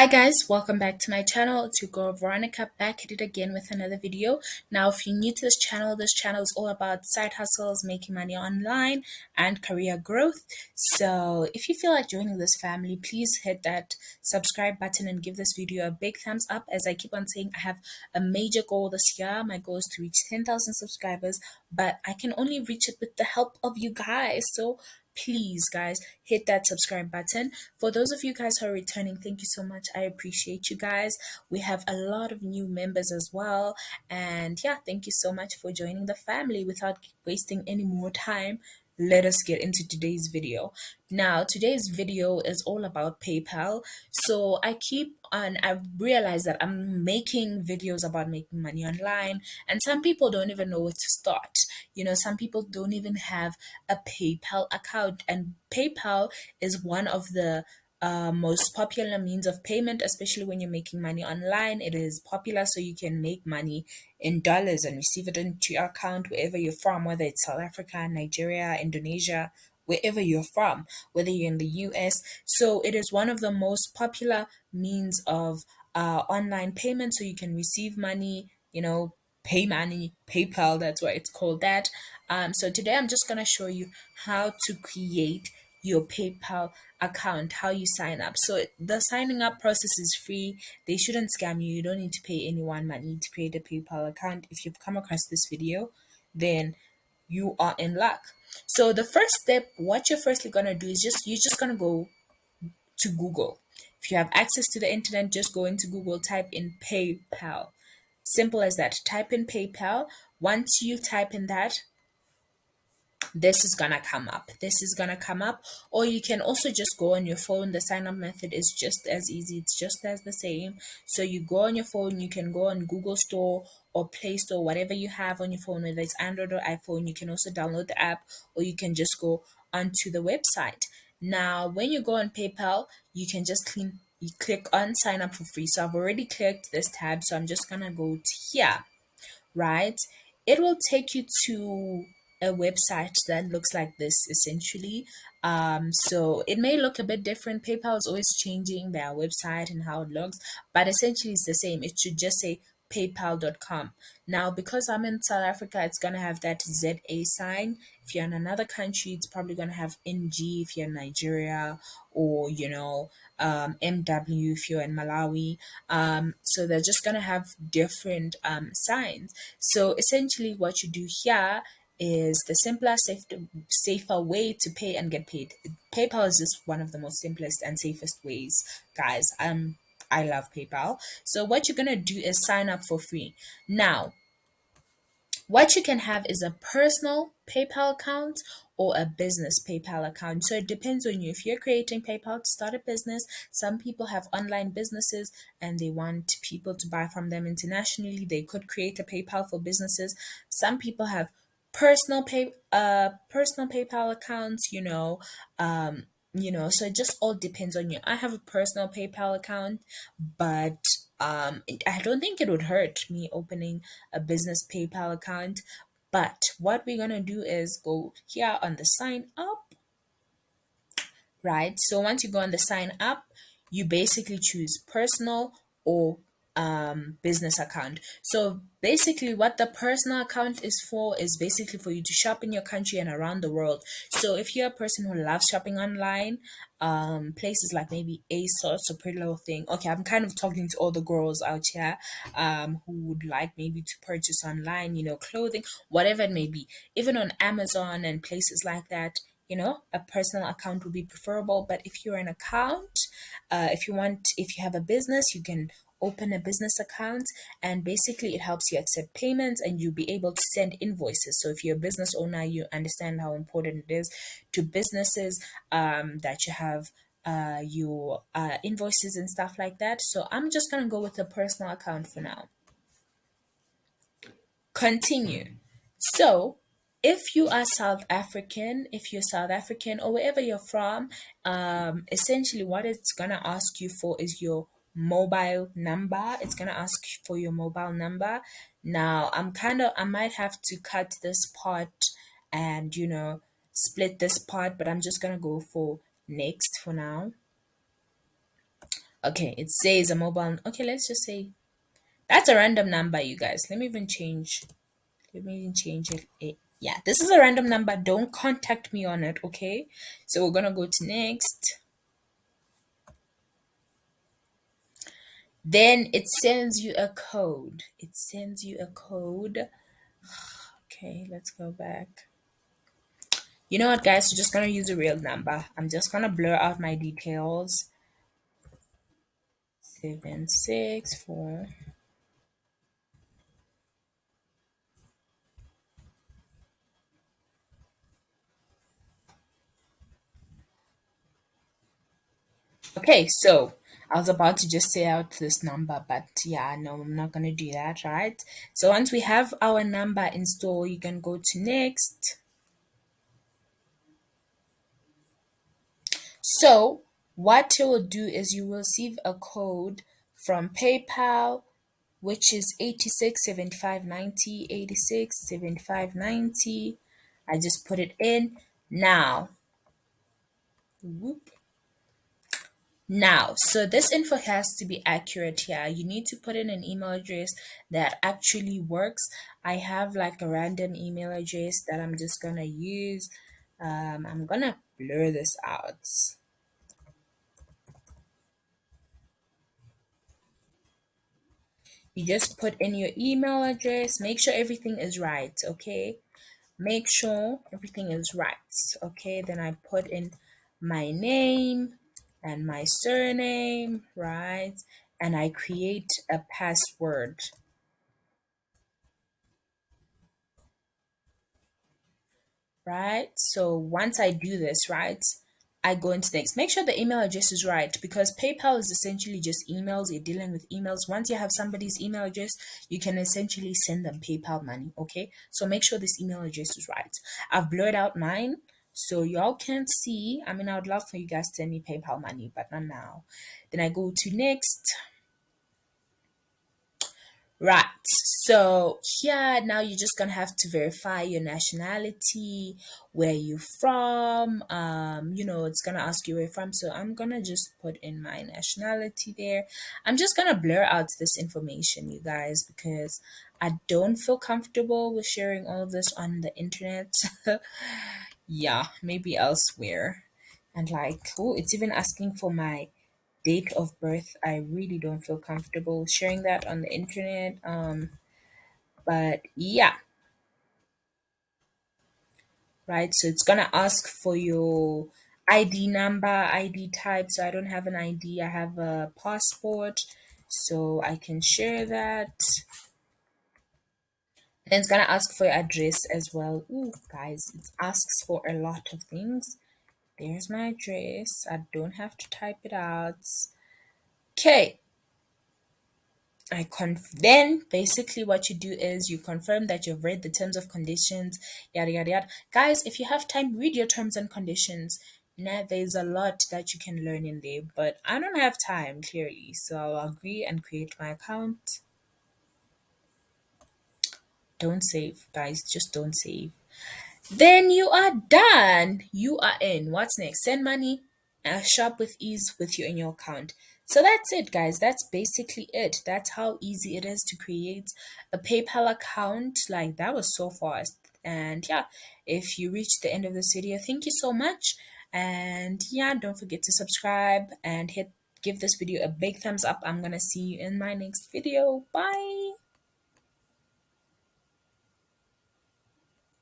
Hi guys, welcome back to my channel. It's your girl Veronica back at it again with another video. Now if you're new to this channel is all about side hustles, making money online, and career growth. So if you feel like joining this family, please hit that subscribe button and give this video a big thumbs up. As I keep on saying, I have a major goal this year. My goal is to reach 10,000 subscribers, but I can only reach it with the help of you guys. So please guys hit that subscribe button. For those of you guys who are returning, thank you so much. I appreciate you guys. We have a lot of new members as well, and yeah, thank you so much for joining the family. Without wasting any more time, let us get into today's video. Now today's video is all about PayPal. So I realize that I'm making videos about making money online, and some people don't even know where to start. Some people don't even have a PayPal account, and PayPal is one of the most popular means of payment, especially when you're making money online. It is popular so you can make money in dollars and receive it into your account wherever you're from, whether it's South Africa, Nigeria, Indonesia, wherever you're from, whether you're in the US. So it is one of the most popular means of online payment, so you can receive money, pay money, PayPal, that's why it's called that. So today I'm just going to show you how to create your PayPal account, how you sign up. So the signing up process is free. They shouldn't scam you. You don't need to pay anyone money to create a PayPal account. If you've come across this video, then you are in luck. So the first step, what you're firstly gonna do is you're just gonna go to Google. If you have access to the internet, just go into Google, type in PayPal. Simple as that. Type in PayPal. Once you type in that, this is gonna come up, or you can also just go on your phone. The sign up method is just as easy, it's just as the same. So you go on your phone, you can go on Google Store or Play Store, whatever you have on your phone, whether it's Android or iPhone. You can also download the app, or you can just go onto the website. Now when you go on PayPal, you can you click on sign up for free. So I've already clicked this tab, so I'm just gonna go to here, right? It will take you to a website that looks like this essentially. So it may look a bit different. PayPal is always changing their website and how it looks, but essentially it's the same. It should just say paypal.com. Now, because I'm in South Africa, it's gonna have that ZA sign. If you're in another country, it's probably gonna have NG if you're in Nigeria, or MW if you're in Malawi. So they're just gonna have different signs. So essentially, what you do here is the simpler, safer way to pay and get paid. PayPal is just one of the most simplest and safest ways, guys. I love PayPal. So what you're gonna do is sign up for free. Now, what you can have is a personal PayPal account or a business PayPal account. So it depends on you. If you're creating PayPal to start a business, some people have online businesses and they want people to buy from them internationally. They could create a PayPal for businesses. Some people have personal PayPal accounts, so it just all depends on you. I have a personal PayPal account, but I don't think it would hurt me opening a business PayPal account. But what we're gonna do is go here on the sign up, right? So once you go on the sign up, you basically choose personal or business account. So basically what the personal account is for is basically for you to shop in your country and around the world. So if you're a person who loves shopping online, places like maybe ASOS or Pretty Little Thing. Okay, I'm kind of talking to all the girls out here who would like maybe to purchase online, clothing, whatever it may be, even on Amazon and places like that. A personal account would be preferable. But if you're an account, if you have a business, you can open a business account, and basically it helps you accept payments and you'll be able to send invoices. So if you're a business owner, you understand how important it is to businesses, that you have your invoices and stuff like that. So I'm just gonna go with a personal account for now. Continue. So if you're South African or wherever you're from, essentially what it's gonna ask you for is your mobile number. It's gonna ask for your mobile number. Now I might have to cut this part and split this part, but I'm just gonna go for next for now. Okay, it says a mobile. Okay, let's just say that's a random number, you guys. Let me even change it. Yeah, this is a random number. Don't contact me on it, okay? So we're gonna go to next. Then it sends you a code. It sends you a code. Okay, let's go back. You know what, guys? We're just gonna use a real number. I'm just gonna blur out my details. 764. Okay, so I was about to just say out this number, but yeah, no, I'm not gonna do that, right? So once we have our number installed, you can go to next. So what you will do is you will receive a code from PayPal, which is 867590, 867590. I just put it in now. Whoop. Now, so this info has to be accurate here. You need to put in an email address that actually works. I have like a random email address that I'm just gonna use. I'm gonna blur this out. You just put in your email address. Make sure everything is right, okay? Make sure everything is right, okay? Then I put in my name and my surname, right? And I create a password, right? So once I do this, right, I go into next. Make sure the email address is right because PayPal is essentially just emails. You're dealing with emails. Once you have somebody's email address, you can essentially send them PayPal money. Okay. So make sure this email address is right. I've blurred out mine so y'all can't see. I mean, I would love for you guys to send me PayPal money, but not now. Then I go to next. Right. So here now you're just gonna have to verify your nationality, where you're from. It's gonna ask you where you're from. So I'm gonna just put in my nationality there. I'm just gonna blur out this information, you guys, because I don't feel comfortable with sharing all of this on the internet. Yeah, maybe elsewhere. And like, oh, it's even asking for my date of birth. I really don't feel comfortable sharing that on the internet. But yeah, right. So it's gonna ask for your ID number, ID type. So I don't have an ID, I have a passport, so I can share that. And it's gonna ask for your address as well. Ooh, guys, it asks for a lot of things. There's my address. I don't have to type it out. Okay, then basically what you do is you confirm that you've read the terms of conditions, yada yada yada. Guys, if you have time, read your terms and conditions. There's a lot that you can learn in there, but I don't have time clearly, so I'll agree and create my account. Don't save, guys, just don't save. Then you are done. You are in. What's next? Send money and shop with ease with you in your account. So that's it, guys. That's basically it. That's how easy it is to create a PayPal account. Like, that was so fast. And yeah, if you reached the end of this video, thank you so much. And yeah, don't forget to subscribe and give this video a big thumbs up. I'm gonna see you in my next video. Bye.